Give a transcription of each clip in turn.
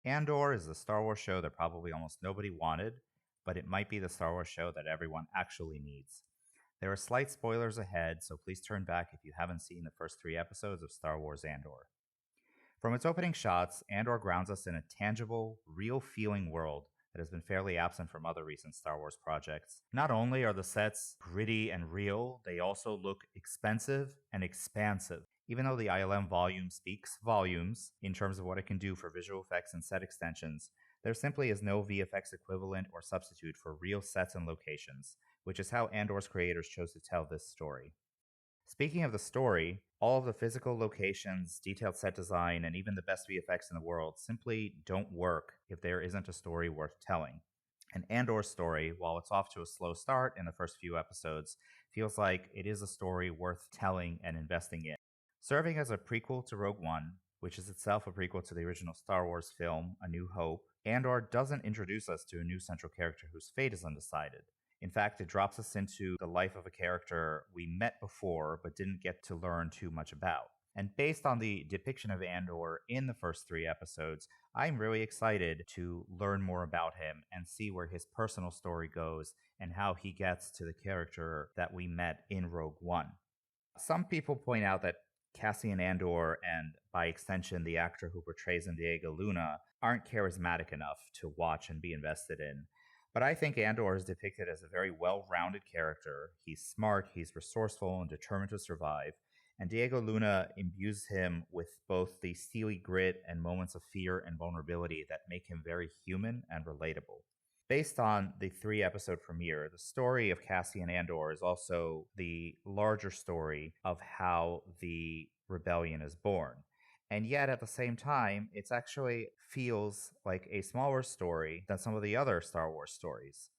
Andor is the Star Wars show that probably almost nobody wanted, but it might be the Star Wars show that everyone actually needs. There are slight spoilers ahead, so please turn back if you haven't seen the first 3 episodes of Star Wars Andor. From its opening shots, Andor grounds us in a tangible, real-feeling world that has been fairly absent from other recent Star Wars projects. Not only are the sets gritty and real, they also look expensive and expansive. Even though the ILM volume speaks volumes in terms of what it can do for visual effects and set extensions, there simply is no VFX equivalent or substitute for real sets and locations, which is how Andor's creators chose to tell this story. Speaking of the story, all of the physical locations, detailed set design, and even the best VFX in the world simply don't work if there isn't a story worth telling. And Andor's story, while it's off to a slow start in the first few episodes, feels like it is a story worth telling and investing in. Serving as a prequel to Rogue One, which is itself a prequel to the original Star Wars film, A New Hope, Andor doesn't introduce us to a new central character whose fate is undecided. In fact, it drops us into the life of a character we met before but didn't get to learn too much about. And based on the depiction of Andor in the first 3 episodes, I'm really excited to learn more about him and see where his personal story goes and how he gets to the character that we met in Rogue One. Some people point out that Cassian Andor, and by extension the actor who portrays him, Diego Luna, aren't charismatic enough to watch and be invested in. But I think Andor is depicted as a very well-rounded character. He's smart, he's resourceful, and determined to survive. And Diego Luna imbues him with both the steely grit and moments of fear and vulnerability that make him very human and relatable. Based on the 3-episode premiere, the story of Cassian Andor is also the larger story of how the rebellion is born. And yet, at the same time, it actually feels like a smaller story than some of the other Star Wars stories,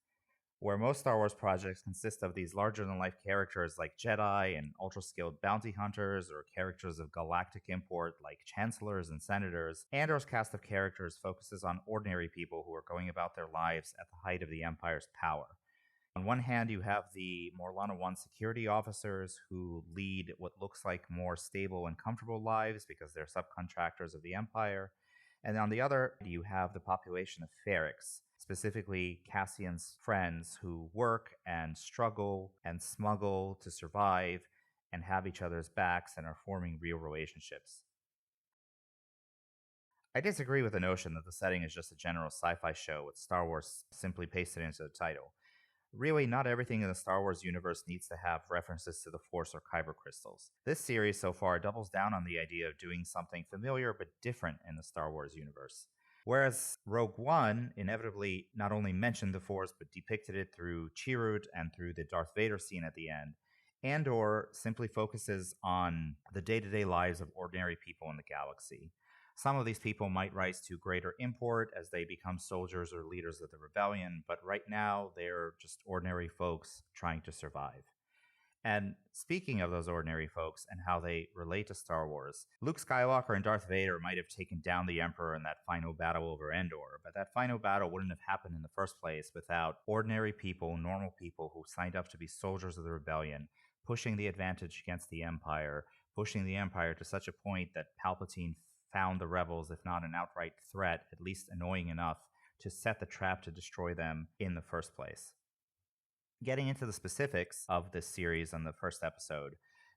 where most Star Wars projects consist of these larger-than-life characters like Jedi and ultra-skilled bounty hunters, or characters of galactic import like chancellors and senators. Andor's cast of characters focuses on ordinary people who are going about their lives at the height of the Empire's power. On one hand, you have the Morlana 1 security officers who lead what looks like more stable and comfortable lives because they're subcontractors of the Empire. And on the other, you have the population of Ferrix, specifically Cassian's friends who work and struggle and smuggle to survive and have each other's backs and are forming real relationships. I disagree with the notion that the setting is just a general sci-fi show with Star Wars simply pasted into the title. Really, not everything in the Star Wars universe needs to have references to the Force or kyber crystals. This series so far doubles down on the idea of doing something familiar but different in the Star Wars universe. Whereas Rogue One inevitably not only mentioned the Force but depicted it through Chirrut and through the Darth Vader scene at the end, Andor simply focuses on the day-to-day lives of ordinary people in the galaxy. Some of these people might rise to greater import as they become soldiers or leaders of the rebellion, but right now they're just ordinary folks trying to survive. And speaking of those ordinary folks and how they relate to Star Wars, Luke Skywalker and Darth Vader might have taken down the Emperor in that final battle over Andor, but that final battle wouldn't have happened in the first place without ordinary people, normal people who signed up to be soldiers of the rebellion, pushing the advantage against the Empire, pushing the Empire to such a point that Palpatine found the rebels, if not an outright threat, at least annoying enough to set the trap to destroy them in the first place. Getting into the specifics of this series in the first episode,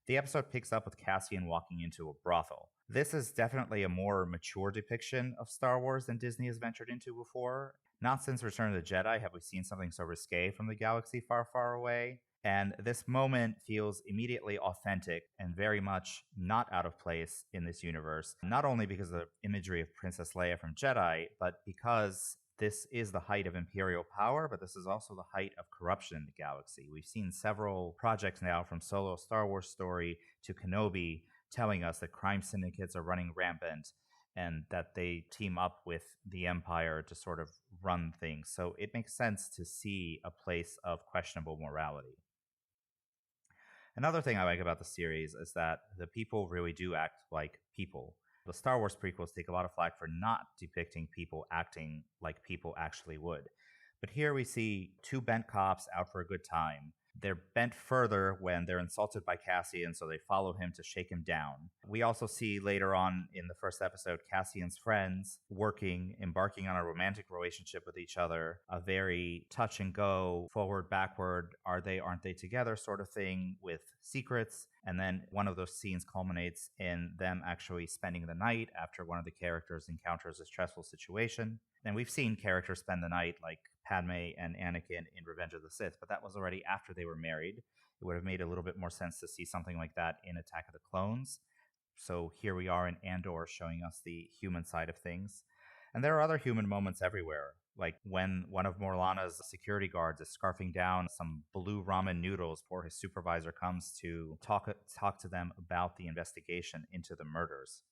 the episode picks up with Cassian walking into a brothel. This is definitely a more mature depiction of Star Wars than Disney has ventured into before. Not since Return of the Jedi have we seen something so risque from the galaxy far, far away. And this moment feels immediately authentic and very much not out of place in this universe, not only because of the imagery of Princess Leia from Jedi, but because this is the height of Imperial power, but this is also the height of corruption in the galaxy. We've seen several projects now, from Solo Star Wars Story to Kenobi, telling us that crime syndicates are running rampant and that they team up with the Empire to sort of run things. So it makes sense to see a place of questionable morality. Another thing I like about the series is that the people really do act like people. The Star Wars prequels take a lot of flack for not depicting people acting like people actually would. But here we see 2 bent cops out for a good time, They're bent further when they're insulted by Cassian, so they follow him to shake him down. We also see later on in the first episode Cassian's friends embarking on a romantic relationship with each other, a very touch and go, forward, backward, are they, aren't they together sort of thing with secrets. And then one of those scenes culminates in them actually spending the night after one of the characters encounters a stressful situation. And we've seen characters spend the night like Padme and Anakin in Revenge of the Sith, but that was already after they were married. It would have made a little bit more sense to see something like that in Attack of the Clones. So here we are in Andor showing us the human side of things. And there are other human moments everywhere, like when one of Morlana's security guards is scarfing down some blue ramen noodles before his supervisor comes to talk to them about the investigation into the murders.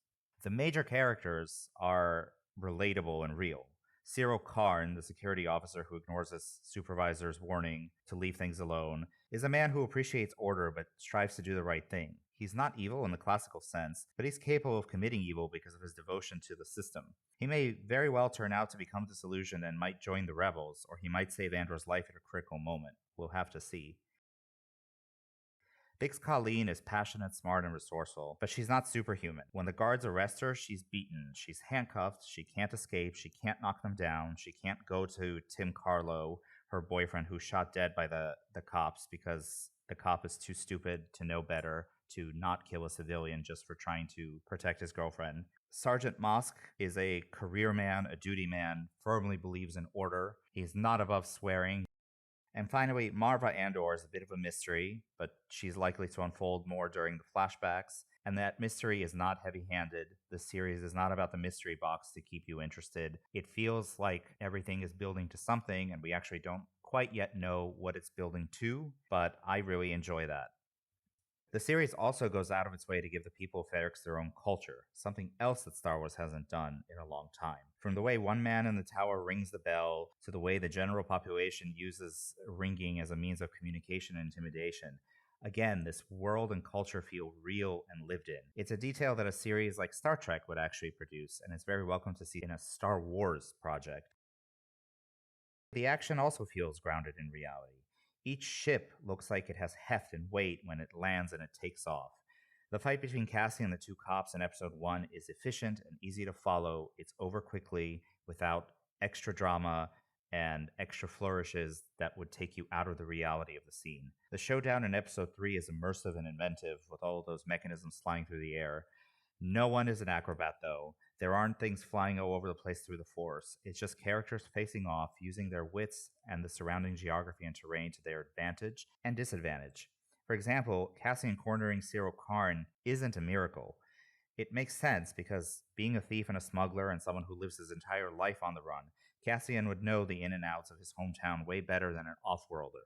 The major characters are relatable and real. Cyril Karn, the security officer who ignores his supervisor's warning to leave things alone, is a man who appreciates order but strives to do the right thing. He's not evil in the classical sense, but he's capable of committing evil because of his devotion to the system. He may very well turn out to become disillusioned and might join the rebels, or he might save Andor's life at a critical moment. We'll have to see. Bix Colleen is passionate, smart, and resourceful, but she's not superhuman. When the guards arrest her, she's beaten. She's handcuffed. She can't escape. She can't knock them down. She can't go to Tim Carlo, her boyfriend, who's shot dead by the cops because the cop is too stupid to know better to not kill a civilian just for trying to protect his girlfriend. Sergeant Mosk is a career man, a duty man, firmly believes in order. He's not above swearing. And finally, Marva Andor is a bit of a mystery, but she's likely to unfold more during the flashbacks. And that mystery is not heavy handed. The series is not about the mystery box to keep you interested. It feels like everything is building to something, and we actually don't quite yet know what it's building to, but I really enjoy that. The series also goes out of its way to give the people of Ferrix their own culture, something else that Star Wars hasn't done in a long time. From the way one man in the tower rings the bell, to the way the general population uses ringing as a means of communication and intimidation. Again, this world and culture feel real and lived in. It's a detail that a series like Star Trek would actually produce, and it's very welcome to see in a Star Wars project. The action also feels grounded in reality. Each ship looks like it has heft and weight when it lands and it takes off. The fight between Cassie and the two cops in episode 1 is efficient and easy to follow. It's over quickly without extra drama and extra flourishes that would take you out of the reality of the scene. The showdown in episode 3 is immersive and inventive with all of those mechanisms flying through the air. No one is an acrobat, though. There aren't things flying all over the place through the Force. It's just characters facing off, using their wits and the surrounding geography and terrain to their advantage and disadvantage. For example, Cassian cornering Cyril Karn isn't a miracle. It makes sense because being a thief and a smuggler and someone who lives his entire life on the run, Cassian would know the in and outs of his hometown way better than an off-worlder.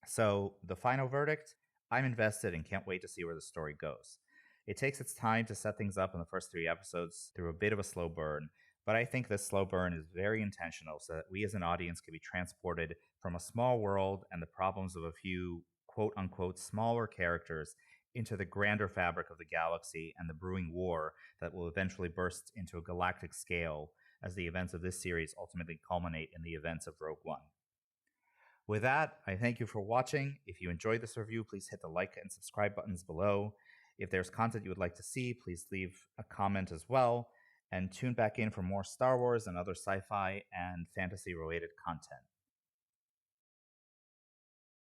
So, the final verdict? I'm invested and can't wait to see where the story goes. It takes its time to set things up in the first 3 episodes through a bit of a slow burn, but I think this slow burn is very intentional so that we as an audience can be transported from a small world and the problems of a few quote unquote smaller characters into the grander fabric of the galaxy and the brewing war that will eventually burst into a galactic scale as the events of this series ultimately culminate in the events of Rogue One. With that, I thank you for watching. If you enjoyed this review, please hit the like and subscribe buttons below. If there's content you would like to see, please leave a comment as well, and tune back in for more Star Wars and other sci-fi and fantasy-related content.